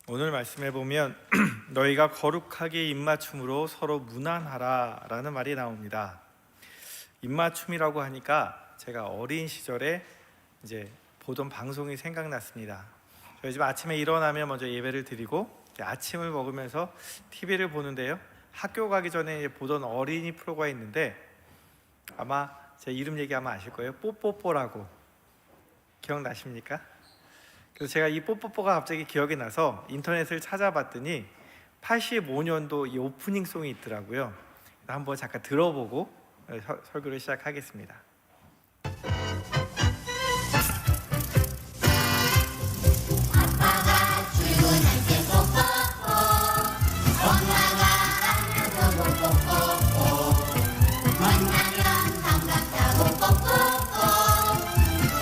오늘 말씀해 보면 너희가 거룩하게 입맞춤으로 서로 문안하라 라는 말이 나옵니다. 입맞춤이라고 하니까 제가 어린 시절에 이제 보던 방송이 생각났습니다. 저희 집 아침에 일어나면 먼저 예배를 드리고 아침을 먹으면서 TV를 보는데요, 학교 가기 전에 보던 어린이 프로가 있는데 아마 제 이름 얘기하면 아실 거예요. 뽀뽀뽀라고. 기억나십니까? 그래서 제가 이 뽀뽀뽀가 갑자기 기억이 나서 인터넷을 찾아봤더니 85년도 이 오프닝송이 있더라고요. 한번 잠깐 들어보고 설교를 시작하겠습니다. 아빠가 출근할 때 뽀뽀뽀, 엄마가 안아서 뽀뽀뽀, 만나면 반갑다고 뽀뽀뽀,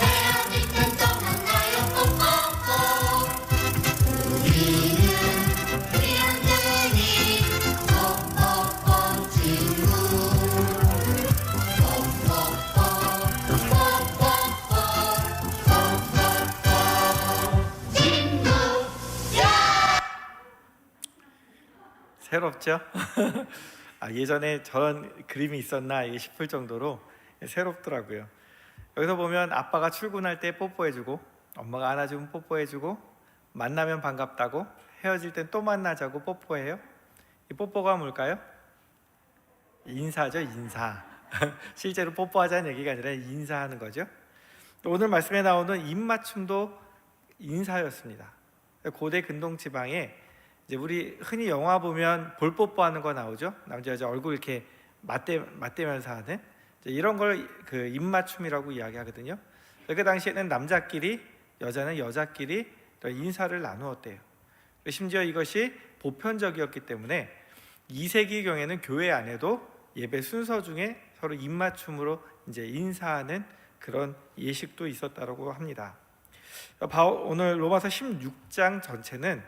헤어질 땐 또 만나요 뽀뽀뽀. 우리는 우리 언제니 뽀뽀뽀 친구, 뽀뽀뽀 뽀뽀뽀 친구야. 새롭죠? 예전에 저런 그림이 있었나 싶을 정도로 새롭더라고요. 여기서 보면 아빠가 출근할 때 뽀뽀해주고, 엄마가 안아주면 뽀뽀해주고, 만나면 반갑다고, 헤어질 땐 또 만나자고 뽀뽀해요. 이 뽀뽀가 뭘까요? 인사죠, 인사. 실제로 뽀뽀하자는 얘기가 아니라 인사하는 거죠. 오늘 말씀에 나오는 입맞춤도 인사였습니다. 고대 근동 지방에 이제 우리 흔히 영화 보면 볼뽀뽀하는 거 나오죠. 남자 여자 얼굴 이렇게 맞대면서 하는 이런 걸 그 입맞춤이라고 이야기하거든요. 그 당시에는 남자끼리, 여자는 여자끼리 인사를 나누었대요. 심지어 이것이 보편적이었기 때문에 2세기경에는 교회 안에도 예배 순서 중에 서로 입맞춤으로 이제 인사하는 그런 예식도 있었다고 합니다. 오늘 로마서 16장 전체는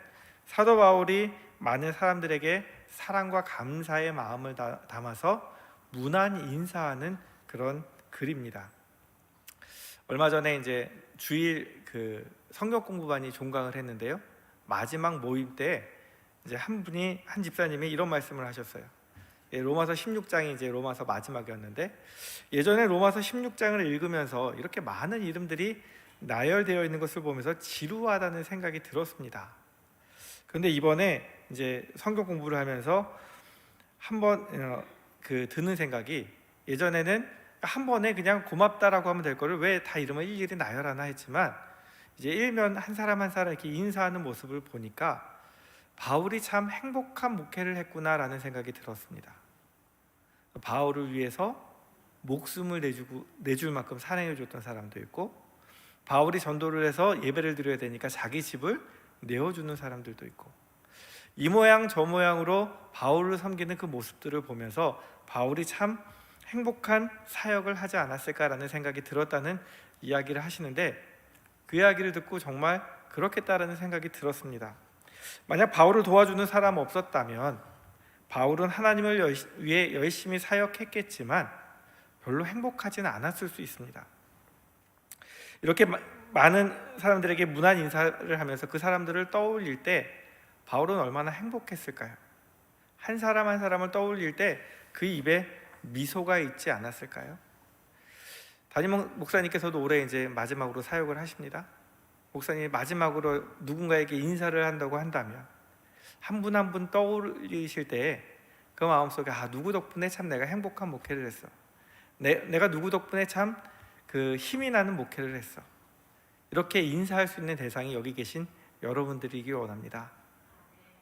사도 바울이 많은 사람들에게 사랑과 감사의 마음을 담아서 문안 인사하는 그런 글입니다. 얼마 전에 이제 주일 그 성경 공부반이 종강을 했는데요, 마지막 모임 때 이제 한 집사님이 이런 말씀을 하셨어요. 로마서 16장이 이제 로마서 마지막이었는데, 예전에 로마서 16장을 읽으면서 이렇게 많은 이름들이 나열되어 있는 것을 보면서 지루하다는 생각이 들었습니다. 그런데 이번에 이제 성경 공부를 하면서 한번 드는 생각이, 예전에는 한 번에 그냥 고맙다라고 하면 될 거를 왜 다 이름을 일일이 나열하나 했지만, 이제 일면 한 사람 한 사람 이렇게 인사하는 모습을 보니까 바울이 참 행복한 목회를 했구나라는 생각이 들었습니다. 바울을 위해서 목숨을 내줄 만큼 사랑해 줬던 사람도 있고, 바울이 전도를 해서 예배를 드려야 되니까 자기 집을 내어주는 사람들도 있고, 이 모양 저 모양으로 바울을 섬기는 그 모습들을 보면서 바울이 참 행복한 사역을 하지 않았을까라는 생각이 들었다는 이야기를 하시는데, 그 이야기를 듣고 정말 그렇겠다라는 생각이 들었습니다. 만약 바울을 도와주는 사람 없었다면 바울은 하나님을 위해 열심히 사역했겠지만 별로 행복하지는 않았을 수 있습니다. 이렇게 많은 사람들에게 문안 인사를 하면서 그 사람들을 떠올릴 때 바울은 얼마나 행복했을까요? 한 사람 한 사람을 떠올릴 때 그 입에 미소가 있지 않았을까요? 담임 목사님께서도 올해 이제 마지막으로 사역을 하십니다. 목사님이 마지막으로 누군가에게 인사를 한다고 한다면 한 분 한 분 떠올리실 때 그 마음속에 누구 덕분에 참 내가 행복한 목회를 했어, 내가 누구 덕분에 참 그 힘이 나는 목회를 했어, 이렇게 인사할 수 있는 대상이 여기 계신 여러분들이기 원합니다.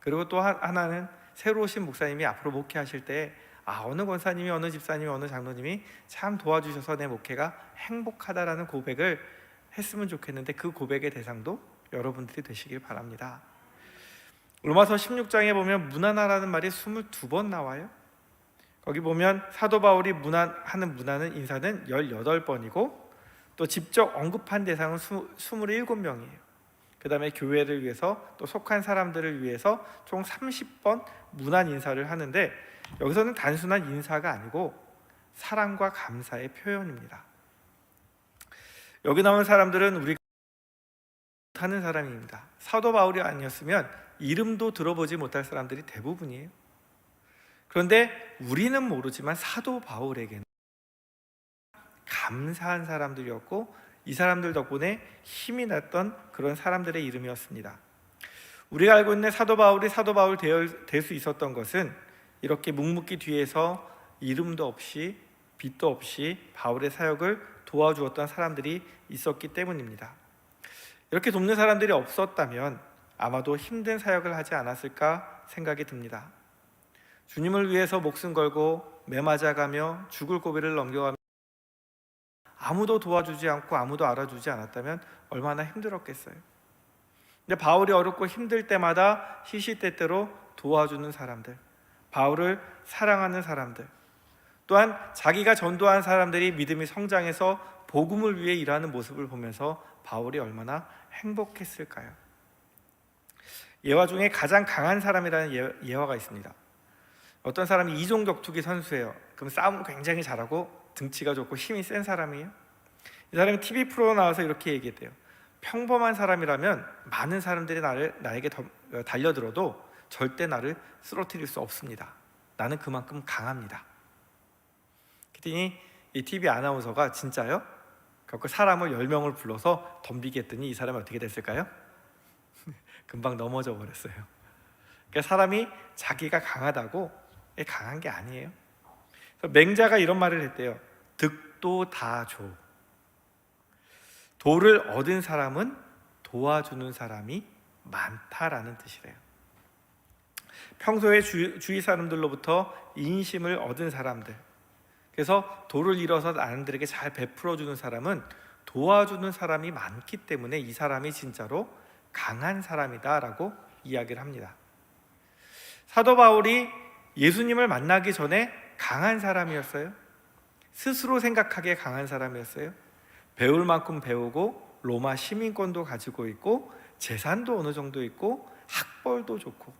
그리고 또 하나는 새로 오신 목사님이 앞으로 목회하실 때 어느 권사님이, 어느 집사님이, 어느 장로님이 참 도와주셔서 내 목회가 행복하다라는 고백을 했으면 좋겠는데, 그 고백의 대상도 여러분들이 되시길 바랍니다. 로마서 16장에 보면 문안하라는 말이 22번 나와요. 거기 보면 사도 바울이 하는 문안은 인사는 18번이고 또 직접 언급한 대상은 27명이에요. 그 다음에 교회를 위해서 또 속한 사람들을 위해서 총 30번 문안 인사를 하는데, 여기서는 단순한 인사가 아니고 사랑과 감사의 표현입니다. 여기 나온 사람들은 우리가 하는 사람입니다. 사도 바울이 아니었으면 이름도 들어보지 못할 사람들이 대부분이에요. 그런데 우리는 모르지만 사도 바울에게는 감사한 사람들이었고 이 사람들 덕분에 힘이 났던 그런 사람들의 이름이었습니다. 우리가 알고 있는 사도 바울이 사도 바울 될 수 있었던 것은 이렇게 묵묵히 뒤에서 이름도 없이 빚도 없이 바울의 사역을 도와주었던 사람들이 있었기 때문입니다. 이렇게 돕는 사람들이 없었다면 아마도 힘든 사역을 하지 않았을까 생각이 듭니다. 주님을 위해서 목숨 걸고 매맞아가며 죽을 고비를 넘겨가며 아무도 도와주지 않고 아무도 알아주지 않았다면 얼마나 힘들었겠어요. 근데 바울이 어렵고 힘들 때마다 시시때때로 도와주는 사람들, 바울을 사랑하는 사람들, 또한 자기가 전도한 사람들이 믿음이 성장해서 복음을 위해 일하는 모습을 보면서 바울이 얼마나 행복했을까요? 예화 중에 가장 강한 사람이라는 예화가 있습니다. 어떤 사람이 이종 격투기 선수예요. 그럼 싸움을 굉장히 잘하고 등치가 좋고 힘이 센 사람이에요. 이 사람이 TV 프로 나와서 이렇게 얘기했대요. 평범한 사람이라면 많은 사람들이 나에게 달려들어도 절대 나를 쓰러뜨릴 수 없습니다. 나는 그만큼 강합니다. 그랬더니 이 TV 아나운서가 진짜요? 그래서 사람을 10명을 불러서 덤비게 했더니 이 사람이 어떻게 됐을까요? 금방 넘어져 버렸어요. 그러니까 사람이 자기가 강하다고 강한 게 아니에요. 그래서 맹자가 이런 말을 했대요. 득도 다 줘. 도를 얻은 사람은 도와주는 사람이 많다라는 뜻이래요. 평소에 주위 사람들로부터 인심을 얻은 사람들, 그래서 도를 잃어서 남들에게 잘 베풀어주는 사람은 도와주는 사람이 많기 때문에 이 사람이 진짜로 강한 사람이다라고 이야기를 합니다. 사도 바울이 예수님을 만나기 전에 강한 사람이었어요? 스스로 생각하기에 강한 사람이었어요? 배울 만큼 배우고 로마 시민권도 가지고 있고 재산도 어느 정도 있고 학벌도 좋고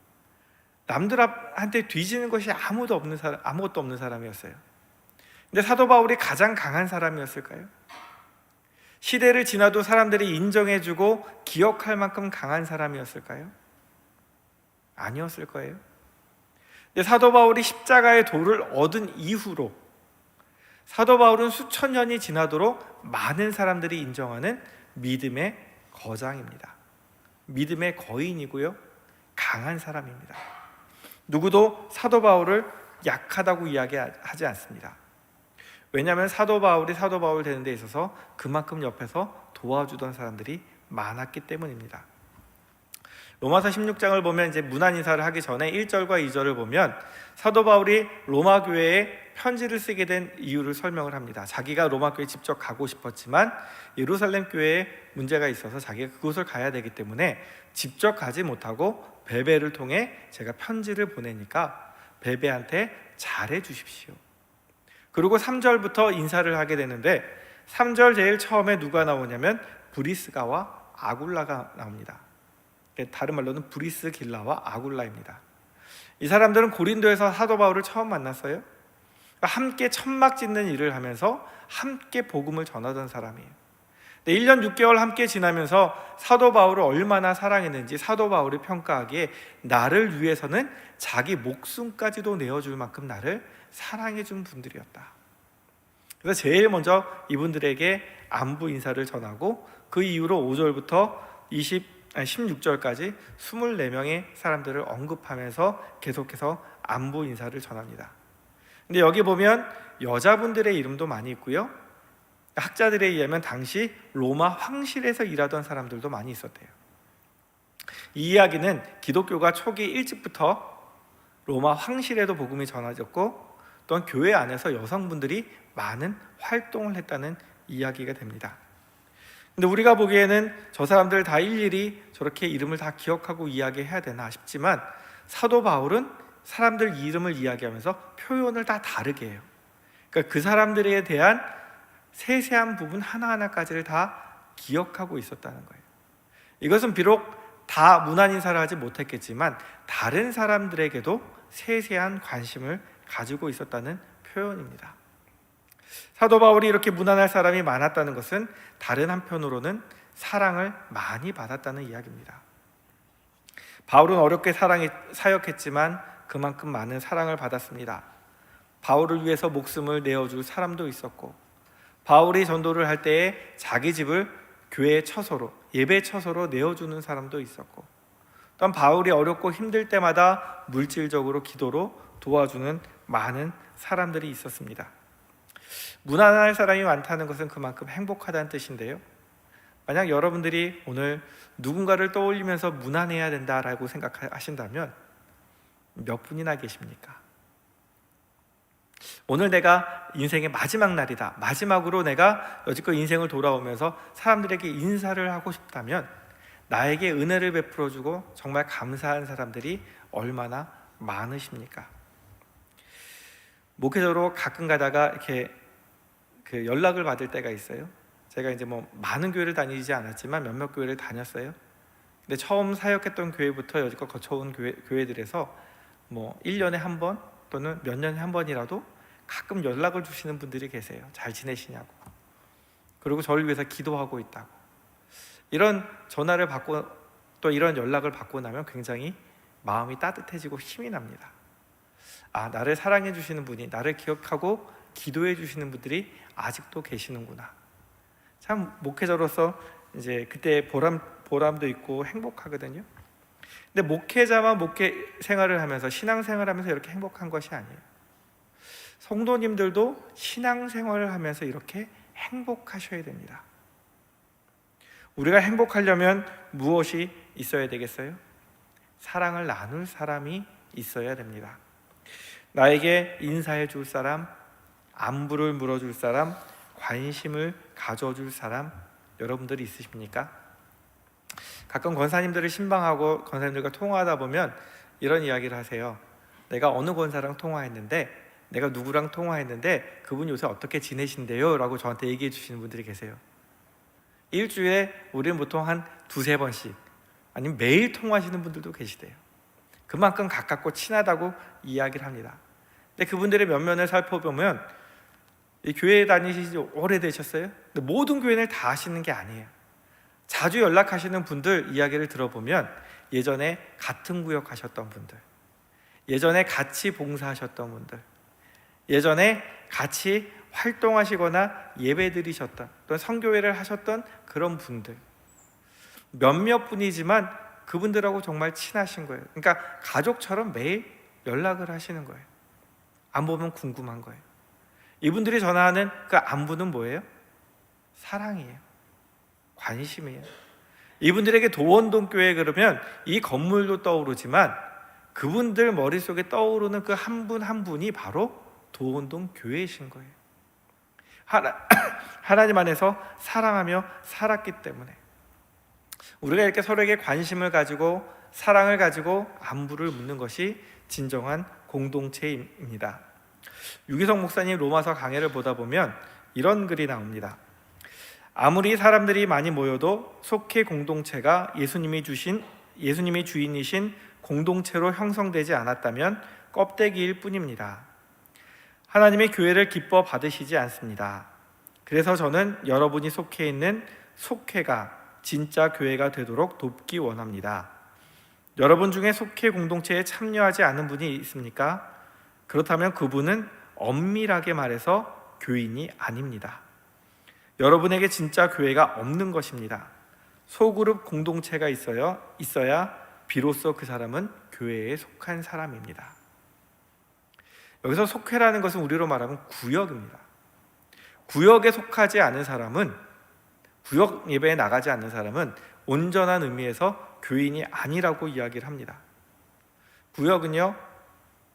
남들한테 뒤지는 것이 아무것도 없는 사람이었어요. 근데 사도 바울이 가장 강한 사람이었을까요? 시대를 지나도 사람들이 인정해주고 기억할 만큼 강한 사람이었을까요? 아니었을 거예요. 근데 사도 바울이 십자가의 도를 얻은 이후로 사도 바울은 수천 년이 지나도록 많은 사람들이 인정하는 믿음의 거장입니다. 믿음의 거인이고요, 강한 사람입니다. 누구도 사도 바울을 약하다고 이야기하지 않습니다. 왜냐하면 사도 바울이 사도 바울 되는 데 있어서 그만큼 옆에서 도와주던 사람들이 많았기 때문입니다. 로마서 16장을 보면 이제 문안 인사를 하기 전에 1절과 2절을 보면 사도 바울이 로마 교회에 편지를 쓰게 된 이유를 설명을 합니다. 자기가 로마 교회에 직접 가고 싶었지만 예루살렘 교회에 문제가 있어서 자기가 그곳을 가야 되기 때문에 직접 가지 못하고 베베를 통해 제가 편지를 보내니까 베베한테 잘해 주십시오. 그리고 3절부터 인사를 하게 되는데 3절 제일 처음에 누가 나오냐면 브리스가와 아굴라가 나옵니다. 다른 말로는 브리스길라와 아굴라입니다. 이 사람들은 고린도에서 사도 바울을 처음 만났어요. 함께 천막 짓는 일을 하면서 함께 복음을 전하던 사람이에요. 1년 6개월 함께 지나면서 사도 바울을 얼마나 사랑했는지 사도 바울이 평가하기에 나를 위해서는 자기 목숨까지도 내어줄 만큼 나를 사랑해준 분들이었다. 그래서 제일 먼저 이분들에게 안부 인사를 전하고 그 이후로 5절부터 16절까지 24명의 사람들을 언급하면서 계속해서 안부 인사를 전합니다. 근데 여기 보면 여자분들의 이름도 많이 있고요, 학자들에 의하면 당시 로마 황실에서 일하던 사람들도 많이 있었대요. 이 이야기는 기독교가 초기 일찍부터 로마 황실에도 복음이 전해졌고 또한 교회 안에서 여성분들이 많은 활동을 했다는 이야기가 됩니다. 근데 우리가 보기에는 저 사람들 다 일일이 저렇게 이름을 다 기억하고 이야기해야 되나 싶지만 사도 바울은 사람들 이름을 이야기하면서 표현을 다 다르게 해요. 그러니까 그 사람들에 대한 세세한 부분 하나하나까지를 다 기억하고 있었다는 거예요. 이것은 비록 다 문안 인사를 하지 못했겠지만 다른 사람들에게도 세세한 관심을 가지고 있었다는 표현입니다. 사도 바울이 이렇게 문안할 사람이 많았다는 것은 다른 한편으로는 사랑을 많이 받았다는 이야기입니다. 바울은 어렵게 사역했지만 그만큼 많은 사랑을 받았습니다. 바울을 위해서 목숨을 내어줄 사람도 있었고, 바울이 전도를 할 때에 자기 집을 교회 처소로, 예배 처소로 내어주는 사람도 있었고, 또한 바울이 어렵고 힘들 때마다 물질적으로 기도로 도와주는 많은 사람들이 있었습니다. 무난할 사람이 많다는 것은 그만큼 행복하다는 뜻인데요, 만약 여러분들이 오늘 누군가를 떠올리면서 무난해야 된다라고 생각하신다면 몇 분이나 계십니까? 오늘 내가 인생의 마지막 날이다, 마지막으로 내가 여지껏 인생을 돌아오면서 사람들에게 인사를 하고 싶다면 나에게 은혜를 베풀어주고 정말 감사한 사람들이 얼마나 많으십니까? 목회자로 가끔 가다가 이렇게 연락을 받을 때가 있어요. 제가 이제 많은 교회를 다니지 않았지만 몇몇 교회를 다녔어요. 근데 처음 사역했던 교회부터 여지껏 거쳐온 교회들에서 1년에 한 번 또는 몇 년에 한 번이라도 가끔 연락을 주시는 분들이 계세요. 잘 지내시냐고, 그리고 저를 위해서 기도하고 있다고. 이런 전화를 받고 또 이런 연락을 받고 나면 굉장히 마음이 따뜻해지고 힘이 납니다. 나를 사랑해 주시는 분이, 나를 기억하고 기도해 주시는 분들이 아직도 계시는구나. 참 목회자로서 이제 그때 보람도 있고 행복하거든요. 근데 목회자만 목회 생활을 하면서, 신앙생활을 하면서 이렇게 행복한 것이 아니에요. 성도님들도 신앙생활을 하면서 이렇게 행복하셔야 됩니다. 우리가 행복하려면 무엇이 있어야 되겠어요? 사랑을 나눌 사람이 있어야 됩니다. 나에게 인사해 줄 사람, 안부를 물어줄 사람, 관심을 가져줄 사람, 여러분들이 있으십니까? 가끔 권사님들을 신방하고 권사님들과 통화하다 보면 이런 이야기를 하세요. 내가 어느 권사랑 통화했는데, 내가 누구랑 통화했는데 그분이 요새 어떻게 지내신대요? 라고 저한테 얘기해 주시는 분들이 계세요. 일주일에 우리는 보통 한 두세 번씩, 아니면 매일 통화하시는 분들도 계시대요. 그만큼 가깝고 친하다고 이야기를 합니다. 근데 그분들의 면면을 살펴보면 이 교회에 다니신 지 오래되셨어요? 근데 모든 교회를 다 아시는 게 아니에요. 자주 연락하시는 분들 이야기를 들어보면 예전에 같은 구역 하셨던 분들, 예전에 같이 봉사하셨던 분들, 예전에 같이 활동하시거나 예배드리셨던 또는 성교회를 하셨던 그런 분들, 몇몇 분이지만 그분들하고 정말 친하신 거예요. 그러니까 가족처럼 매일 연락을 하시는 거예요. 안 보면 궁금한 거예요. 이분들이 전하는 그 안부는 뭐예요? 사랑이에요. 관심이에요. 이분들에게 도원동교회 그러면 이 건물도 떠오르지만 그분들 머릿속에 떠오르는 그 한 분 한 분이 바로 도원동 교회이신 거예요. 하나님 안에서 사랑하며 살았기 때문에 우리가 이렇게 서로에게 관심을 가지고 사랑을 가지고 안부를 묻는 것이 진정한 공동체입니다. 유기성 목사님 로마서 강해를 보다 보면 이런 글이 나옵니다. 아무리 사람들이 많이 모여도 속해 공동체가 예수님이 주인이신 공동체로 형성되지 않았다면 껍데기일 뿐입니다. 하나님의 교회를 기뻐 받으시지 않습니다. 그래서 저는 여러분이 속해 있는 속회가 진짜 교회가 되도록 돕기 원합니다. 여러분 중에 속해 공동체에 참여하지 않은 분이 있습니까? 그렇다면 그분은 엄밀하게 말해서 교인이 아닙니다. 여러분에게 진짜 교회가 없는 것입니다. 소그룹 공동체가 있어야 비로소 그 사람은 교회에 속한 사람입니다. 여기서 속회라는 것은 우리로 말하면 구역입니다. 구역에 속하지 않은 사람은, 구역 예배에 나가지 않는 사람은 온전한 의미에서 교인이 아니라고 이야기를 합니다. 구역은요,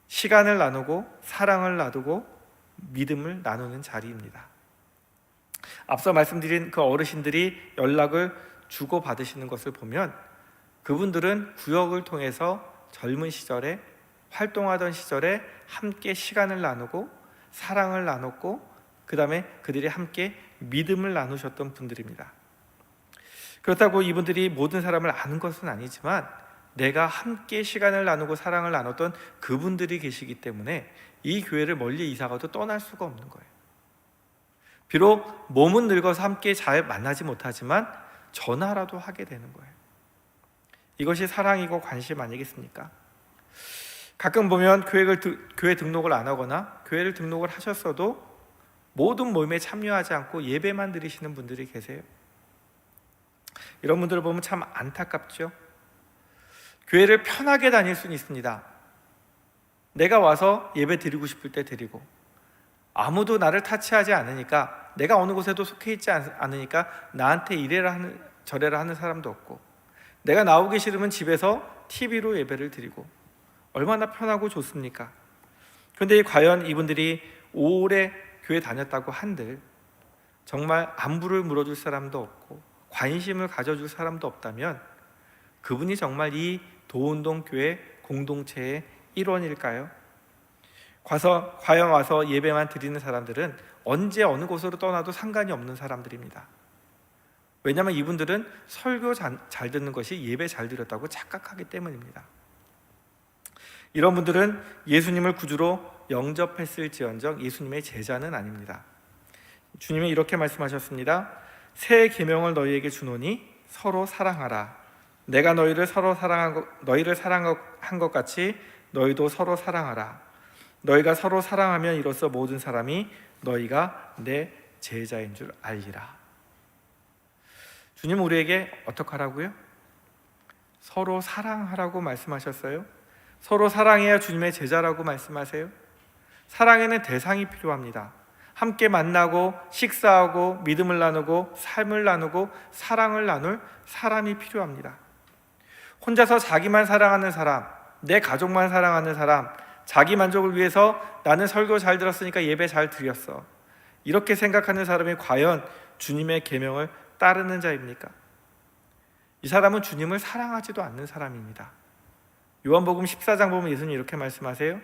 시간을 나누고 사랑을 나누고 믿음을 나누는 자리입니다. 앞서 말씀드린 그 어르신들이 연락을 주고받으시는 것을 보면 그분들은 구역을 통해서 젊은 시절에 활동하던 시절에 함께 시간을 나누고 사랑을 나눴고 그 다음에 그들이 함께 믿음을 나누셨던 분들입니다. 그렇다고 이분들이 모든 사람을 아는 것은 아니지만 내가 함께 시간을 나누고 사랑을 나눴던 그분들이 계시기 때문에 이 교회를 멀리 이사가도 떠날 수가 없는 거예요. 비록 몸은 늙어서 함께 잘 만나지 못하지만 전화라도 하게 되는 거예요. 이것이 사랑이고 관심 아니겠습니까? 가끔 보면 교회 등록을 안 하거나 교회를 등록을 하셨어도 모든 모임에 참여하지 않고 예배만 드리시는 분들이 계세요. 이런 분들을 보면 참 안타깝죠. 교회를 편하게 다닐 수는 있습니다. 내가 와서 예배 드리고 싶을 때 드리고, 아무도 나를 타치하지 않으니까, 내가 어느 곳에도 속해 있지 않으니까 나한테 이래라 하는 저래라 하는 사람도 없고, 내가 나오기 싫으면 집에서 TV로 예배를 드리고, 얼마나 편하고 좋습니까? 그런데 과연 이분들이 오래 교회 다녔다고 한들 정말 안부를 물어줄 사람도 없고 관심을 가져줄 사람도 없다면 그분이 정말 이 도운동 교회 공동체의 일원일까요? 과연 와서 예배만 드리는 사람들은 언제 어느 곳으로 떠나도 상관이 없는 사람들입니다. 왜냐하면 이분들은 설교 잘 듣는 것이 예배 잘 드렸다고 착각하기 때문입니다. 이런 분들은 예수님을 구주로 영접했을지언정 예수님의 제자는 아닙니다. 주님이 이렇게 말씀하셨습니다. 새 계명을 너희에게 주노니 서로 사랑하라. 내가 너희를 사랑한 것 같이 너희도 서로 사랑하라. 너희가 서로 사랑하면 이로써 모든 사람이 너희가 내 제자인 줄 알리라. 주님은 우리에게 어떻게 하라고요? 서로 사랑하라고 말씀하셨어요. 서로 사랑해야 주님의 제자라고 말씀하세요. 사랑에는 대상이 필요합니다. 함께 만나고 식사하고 믿음을 나누고 삶을 나누고 사랑을 나눌 사람이 필요합니다. 혼자서 자기만 사랑하는 사람, 내 가족만 사랑하는 사람, 자기 만족을 위해서 나는 설교 잘 들었으니까 예배 잘 드렸어, 이렇게 생각하는 사람이 과연 주님의 계명을 따르는 자입니까? 이 사람은 주님을 사랑하지도 않는 사람입니다. 요한복음 14장 보면 예수님이 이렇게 말씀하세요.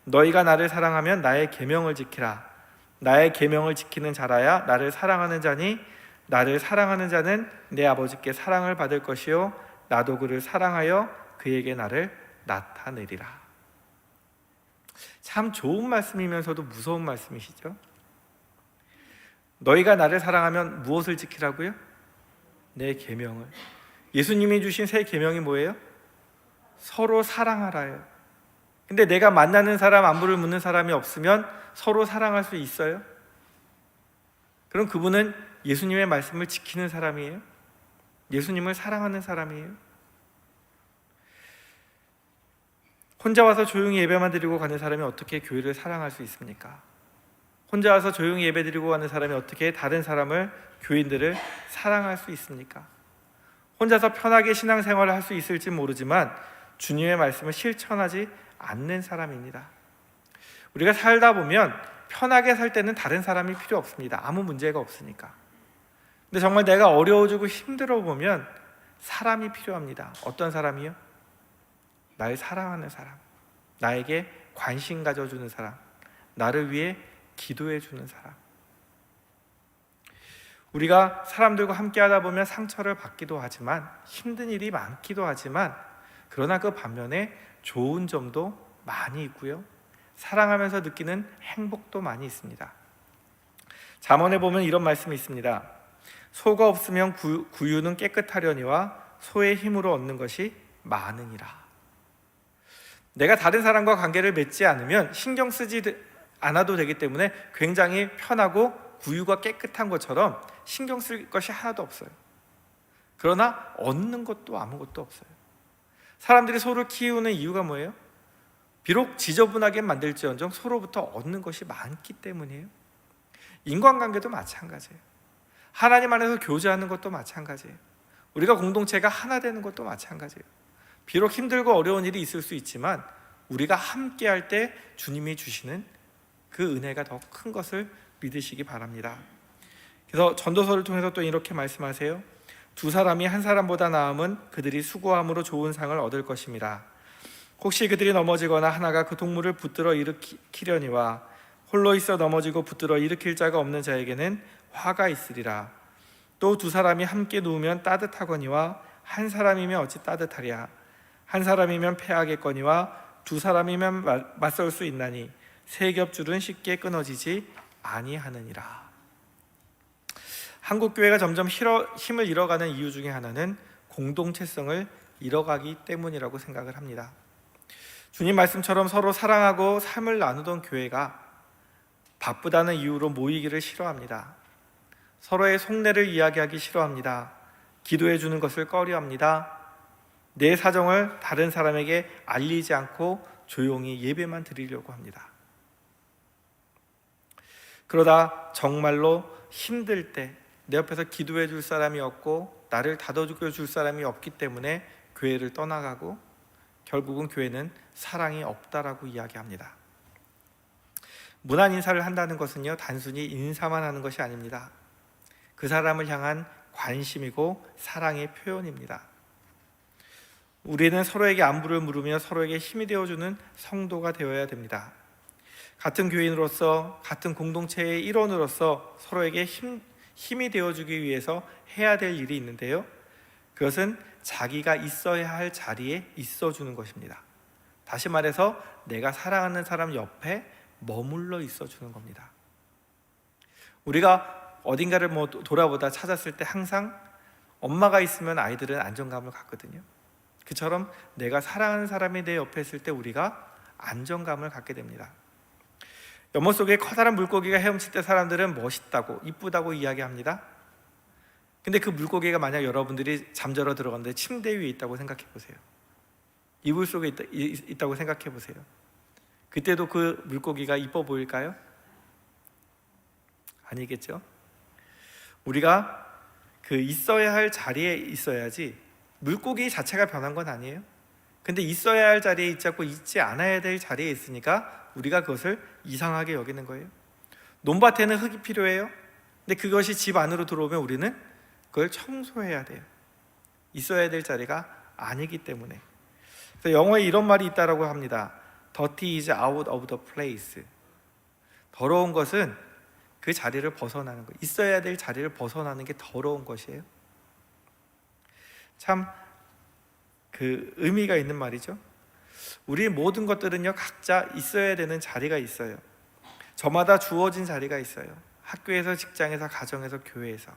너희가 나를 사랑하면 나의 계명을 지키라. 나의 계명을 지키는 자라야 나를 사랑하는 자니 나를 사랑하는 자는 내 아버지께 사랑을 받을 것이요 나도 그를 사랑하여 그에게 나를 나타내리라. 참 좋은 말씀이면서도 무서운 말씀이시죠. 너희가 나를 사랑하면 무엇을 지키라고요? 내 계명을. 예수님이 주신 새 계명이 뭐예요? 서로 사랑하라요. 근데 내가 만나는 사람, 안부를 묻는 사람이 없으면 서로 사랑할 수 있어요? 그럼 그분은 예수님의 말씀을 지키는 사람이에요? 예수님을 사랑하는 사람이에요? 혼자 와서 조용히 예배만 드리고 가는 사람이 어떻게 교회를 사랑할 수 있습니까? 혼자 와서 조용히 예배 드리고 가는 사람이 어떻게 다른 사람을, 교인들을 사랑할 수 있습니까? 혼자서 편하게 신앙생활을 할 수 있을지 모르지만 주님의 말씀을 실천하지 않는 사람입니다. 우리가 살다 보면 편하게 살 때는 다른 사람이 필요 없습니다. 아무 문제가 없으니까. 근데 정말 내가 어려워지고 힘들어 보면 사람이 필요합니다. 어떤 사람이요? 날 사랑하는 사람, 나에게 관심 가져주는 사람, 나를 위해 기도해 주는 사람. 우리가 사람들과 함께 하다 보면 상처를 받기도 하지만 힘든 일이 많기도 하지만 그러나 그 반면에 좋은 점도 많이 있고요, 사랑하면서 느끼는 행복도 많이 있습니다. 잠언에 보면 이런 말씀이 있습니다. 소가 없으면 구유는 깨끗하려니와 소의 힘으로 얻는 것이 많으니라. 내가 다른 사람과 관계를 맺지 않으면 신경 쓰지 않아도 되기 때문에 굉장히 편하고 구유가 깨끗한 것처럼 신경 쓸 것이 하나도 없어요. 그러나 얻는 것도 아무것도 없어요. 사람들이 소를 키우는 이유가 뭐예요? 비록 지저분하게 만들지언정 서로부터 얻는 것이 많기 때문이에요. 인간관계도 마찬가지예요. 하나님 안에서 교제하는 것도 마찬가지예요. 우리가 공동체가 하나 되는 것도 마찬가지예요. 비록 힘들고 어려운 일이 있을 수 있지만 우리가 함께 할 때 주님이 주시는 그 은혜가 더 큰 것을 믿으시기 바랍니다. 그래서 전도서를 통해서 또 이렇게 말씀하세요. 두 사람이 한 사람보다 나음은 그들이 수고함으로 좋은 상을 얻을 것입니다. 혹시 그들이 넘어지거나 하나가 그 동물을 붙들어 일으키려니와 홀로 있어 넘어지고 붙들어 일으킬 자가 없는 자에게는 화가 있으리라. 또 두 사람이 함께 누우면 따뜻하거니와 한 사람이면 어찌 따뜻하랴. 한 사람이면 패하겠거니와 두 사람이면 맞설 수 있나니 세 겹줄은 쉽게 끊어지지 아니하느니라. 한국 교회가 점점 힘을 잃어가는 이유 중에 하나는 공동체성을 잃어가기 때문이라고 생각을 합니다. 주님 말씀처럼 서로 사랑하고 삶을 나누던 교회가 바쁘다는 이유로 모이기를 싫어합니다. 서로의 속내를 이야기하기 싫어합니다. 기도해 주는 것을 꺼려합니다. 내 사정을 다른 사람에게 알리지 않고 조용히 예배만 드리려고 합니다. 그러다 정말로 힘들 때 내 옆에서 기도해 줄 사람이 없고 나를 다독여 줄 사람이 없기 때문에 교회를 떠나가고 결국은 교회는 사랑이 없다라고 이야기합니다. 문안 인사를 한다는 것은요, 단순히 인사만 하는 것이 아닙니다. 그 사람을 향한 관심이고 사랑의 표현입니다. 우리는 서로에게 안부를 물으며 서로에게 힘이 되어주는 성도가 되어야 됩니다. 같은 교인으로서, 같은 공동체의 일원으로서 서로에게 힘이 되어주기 위해서 해야 될 일이 있는데요, 그것은 자기가 있어야 할 자리에 있어주는 것입니다. 다시 말해서 내가 사랑하는 사람 옆에 머물러 있어주는 겁니다. 우리가 어딘가를 돌아보다 찾았을 때 항상 엄마가 있으면 아이들은 안정감을 갖거든요. 그처럼 내가 사랑하는 사람이 내 옆에 있을 때 우리가 안정감을 갖게 됩니다. 연못 속에 커다란 물고기가 헤엄칠 때 사람들은 멋있다고 이쁘다고 이야기합니다. 근데 그 물고기가 만약 여러분들이 잠자러 들어갔는데 침대 위에 있다고 생각해 보세요. 이불 속에 있다고 생각해 보세요. 그때도 그 물고기가 이뻐 보일까요? 아니겠죠? 우리가 그 있어야 할 자리에 있어야지, 물고기 자체가 변한 건 아니에요. 근데 있어야 할 자리에 있지 않고 있지 않아야 될 자리에 있으니까 우리가 그것을 이상하게 여기는 거예요. 논밭에는 흙이 필요해요. 근데 그것이 집 안으로 들어오면 우리는 그걸 청소해야 돼요. 있어야 될 자리가 아니기 때문에. 그래서 영어에 이런 말이 있다라고 합니다. Dirty is out of the place. 더러운 것은 그 자리를 벗어나는 거예요. 있어야 될 자리를 벗어나는 게 더러운 것이에요. 참 그 의미가 있는 말이죠. 우리 모든 것들은요, 각자 있어야 되는 자리가 있어요. 저마다 주어진 자리가 있어요. 학교에서, 직장에서, 가정에서, 교회에서.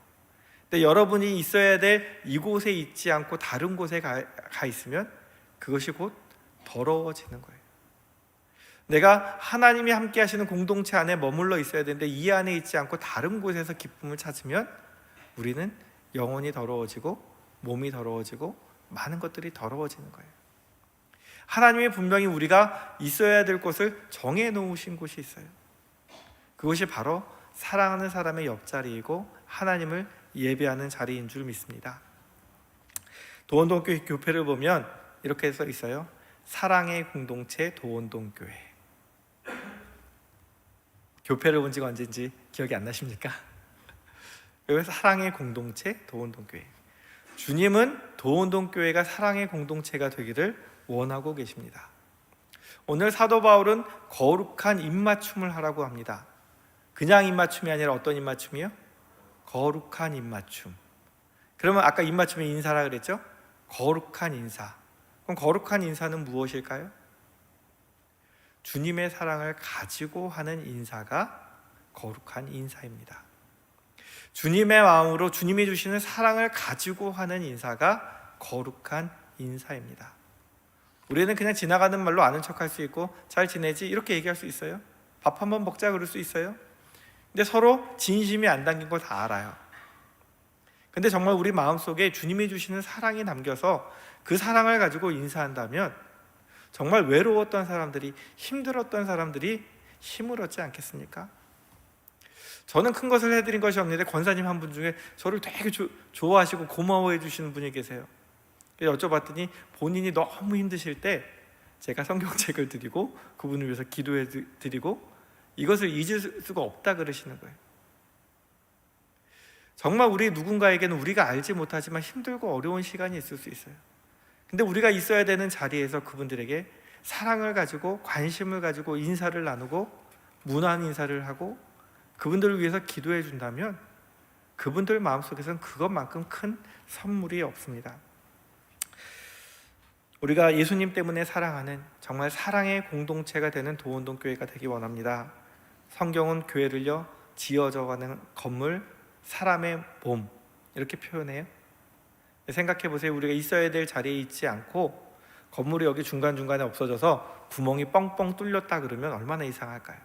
근데 여러분이 있어야 될 이곳에 있지 않고 다른 곳에 가 있으면 그것이 곧 더러워지는 거예요. 내가 하나님이 함께 하시는 공동체 안에 머물러 있어야 되는데 이 안에 있지 않고 다른 곳에서 기쁨을 찾으면 우리는 영혼이 더러워지고 몸이 더러워지고 많은 것들이 더러워지는 거예요. 하나님이 분명히 우리가 있어야 될 곳을 정해 놓으신 곳이 있어요. 그것이 바로 사랑하는 사람의 옆자리이고 하나님을 예배하는 자리인 줄 믿습니다. 도원동교회 교패를 보면 이렇게 써 있어요. 사랑의 공동체 도원동교회. 교패를 본 지가 언제인지 기억이 안 나십니까? 여기서 사랑의 공동체 도원동교회. 주님은 도원동교회가 사랑의 공동체가 되기를 원하고 계십니다. 오늘 사도 바울은 거룩한 입맞춤을 하라고 합니다. 그냥 입맞춤이 아니라 어떤 입맞춤이요? 거룩한 입맞춤. 그러면 아까 입맞춤이 인사라 그랬죠? 거룩한 인사. 그럼 거룩한 인사는 무엇일까요? 주님의 사랑을 가지고 하는 인사가 거룩한 인사입니다. 주님의 마음으로 주님이 주시는 사랑을 가지고 하는 인사가 거룩한 인사입니다. 우리는 그냥 지나가는 말로 아는 척할 수 있고 잘 지내지 이렇게 얘기할 수 있어요. 밥 한번 먹자 그럴 수 있어요. 근데 서로 진심이 안 담긴 걸 다 알아요. 근데 정말 우리 마음속에 주님이 주시는 사랑이 담겨서 그 사랑을 가지고 인사한다면 정말 외로웠던 사람들이, 힘들었던 사람들이 힘을 얻지 않겠습니까? 저는 큰 것을 해드린 것이 없는데 권사님 한 분 중에 저를 되게 좋아하시고 고마워해 주시는 분이 계세요. 여쭤봤더니 본인이 너무 힘드실 때 제가 성경책을 드리고 그분을 위해서 기도해 드리고 이것을 잊을 수가 없다 그러시는 거예요. 정말 우리 누군가에게는 우리가 알지 못하지만 힘들고 어려운 시간이 있을 수 있어요. 근데 우리가 있어야 되는 자리에서 그분들에게 사랑을 가지고 관심을 가지고 인사를 나누고 문안 인사를 하고 그분들을 위해서 기도해 준다면 그분들 마음속에서는 그것만큼 큰 선물이 없습니다. 우리가 예수님 때문에 사랑하는 정말 사랑의 공동체가 되는 도원동교회가 되기 원합니다. 성경은 교회를요, 지어져가는 건물, 사람의 몸 이렇게 표현해요. 생각해 보세요. 우리가 있어야 될 자리에 있지 않고 건물이 여기 중간중간에 없어져서 구멍이 뻥뻥 뚫렸다 그러면 얼마나 이상할까요?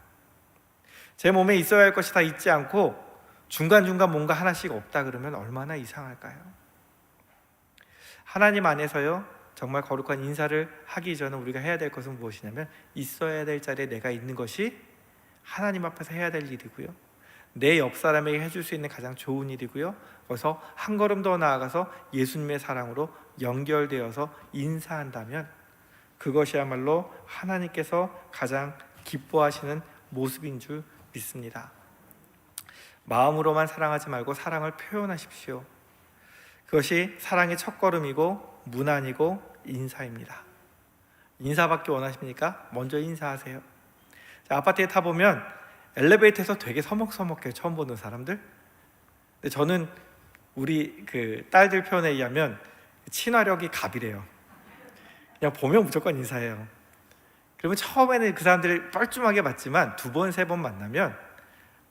제 몸에 있어야 할 것이 다 있지 않고 중간중간 뭔가 하나씩 없다 그러면 얼마나 이상할까요? 하나님 안에서요, 정말 거룩한 인사를 하기 전에 우리가 해야 될 것은 무엇이냐면 있어야 될 자리에 내가 있는 것이 하나님 앞에서 해야 될 일이고요, 내 옆 사람에게 해줄 수 있는 가장 좋은 일이고요, 거기서 한 걸음 더 나아가서 예수님의 사랑으로 연결되어서 인사한다면 그것이야말로 하나님께서 가장 기뻐하시는 모습인 줄 믿습니다. 마음으로만 사랑하지 말고 사랑을 표현하십시오. 그것이 사랑의 첫걸음이고 문안이고 인사입니다. 인사받기 원하십니까? 먼저 인사하세요. 자, 아파트에 타보면 엘리베이터에서 되게 서먹서먹해요, 처음 보는 사람들. 근데 저는 우리 그 딸들 표현에 의하면 친화력이 갑이래요. 그냥 보면 무조건 인사해요. 그러면 처음에는 그 사람들을 뻘쭘하게 봤지만 두 번, 세 번 만나면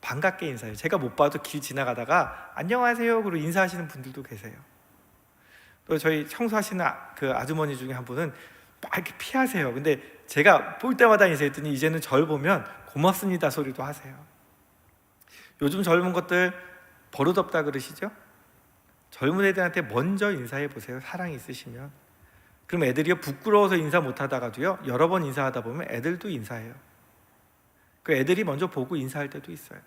반갑게 인사해요. 제가 못 봐도 길 지나가다가 안녕하세요 그러고 인사하시는 분들도 계세요. 또 저희 청소하시는 그 아주머니 중에 한 분은 막 이렇게 피하세요. 근데 제가 볼 때마다 인사했더니 이제는 절 보면 고맙습니다 소리도 하세요. 요즘 젊은 것들 버릇없다 그러시죠? 젊은 애들한테 먼저 인사해 보세요. 사랑이 있으시면. 그럼 애들이 부끄러워서 인사 못 하다가도요, 여러 번 인사하다 보면 애들도 인사해요. 그 애들이 먼저 보고 인사할 때도 있어요.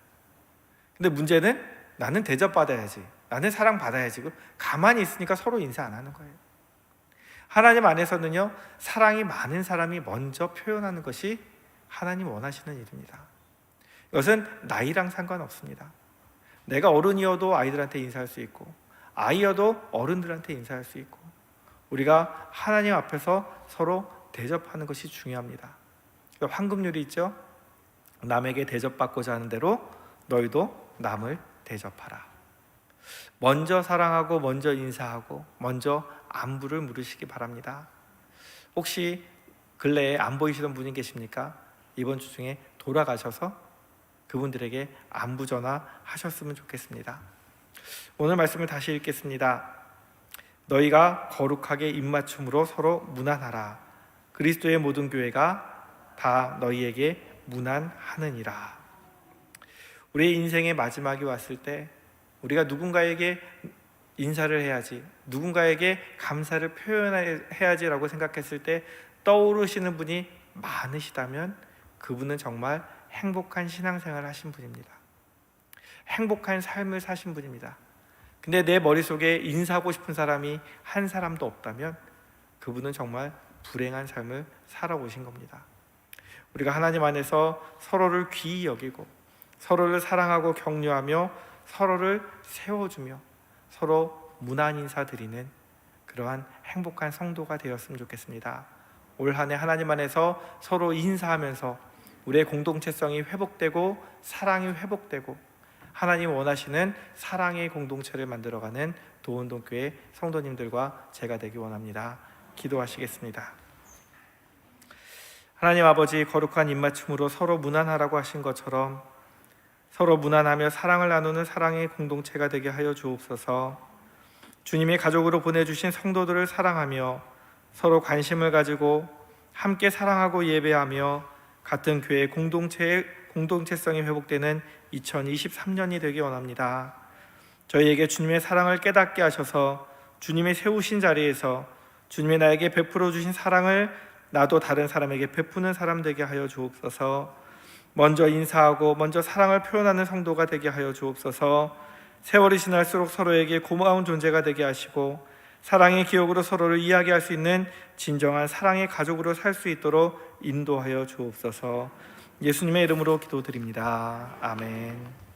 근데 문제는 나는 대접받아야지, 나는 사랑받아야지, 가만히 있으니까 서로 인사 안 하는 거예요. 하나님 안에서는요, 사랑이 많은 사람이 먼저 표현하는 것이 하나님 원하시는 일입니다. 이것은 나이랑 상관없습니다. 내가 어른이어도 아이들한테 인사할 수 있고 아이여도 어른들한테 인사할 수 있고, 우리가 하나님 앞에서 서로 대접하는 것이 중요합니다. 황금률이 있죠. 남에게 대접받고자 하는 대로 너희도 남을 대접하라. 먼저 사랑하고 먼저 인사하고 먼저 안부를 물으시기 바랍니다. 혹시 근래에 안 보이시던 분이 계십니까? 이번 주 중에 돌아가셔서 그분들에게 안부 전화하셨으면 좋겠습니다. 오늘 말씀을 다시 읽겠습니다. 너희가 거룩하게 입맞춤으로 서로 문안하라. 그리스도의 모든 교회가 다 너희에게 문안하느니라. 우리의 인생의 마지막이 왔을 때 우리가 누군가에게 인사를 해야지, 누군가에게 감사를 표현해야지라고 생각했을 때 떠오르시는 분이 많으시다면 그분은 정말 행복한 신앙생활을 하신 분입니다. 행복한 삶을 사신 분입니다. 근데 내 머릿속에 인사하고 싶은 사람이 한 사람도 없다면 그분은 정말 불행한 삶을 살아오신 겁니다. 우리가 하나님 안에서 서로를 귀히 여기고 서로를 사랑하고 격려하며 서로를 세워주며 서로 문안 인사드리는 그러한 행복한 성도가 되었으면 좋겠습니다. 올 한 해 하나님 안에서 서로 인사하면서 우리의 공동체성이 회복되고 사랑이 회복되고 하나님 원하시는 사랑의 공동체를 만들어가는 도원동교회 성도님들과 제가 되기 원합니다. 기도하시겠습니다. 하나님 아버지, 거룩한 입맞춤으로 서로 문안하라고 하신 것처럼 서로 문안하며 사랑을 나누는 사랑의 공동체가 되게 하여 주옵소서. 주님의 가족으로 보내주신 성도들을 사랑하며 서로 관심을 가지고 함께 사랑하고 예배하며 같은 교회 공동체의 공동체성이 회복되는 2023년이 되기 원합니다. 저희에게 주님의 사랑을 깨닫게 하셔서 주님의 세우신 자리에서 주님의 나에게 베풀어 주신 사랑을 나도 다른 사람에게 베푸는 사람 되게 하여 주옵소서. 먼저 인사하고 먼저 사랑을 표현하는 성도가 되게 하여 주옵소서. 세월이 지날수록 서로에게 고마운 존재가 되게 하시고 사랑의 기억으로 서로를 이야기할 수 있는 진정한 사랑의 가족으로 살 수 있도록 인도하여 주옵소서. 예수님의 이름으로 기도드립니다. 아멘.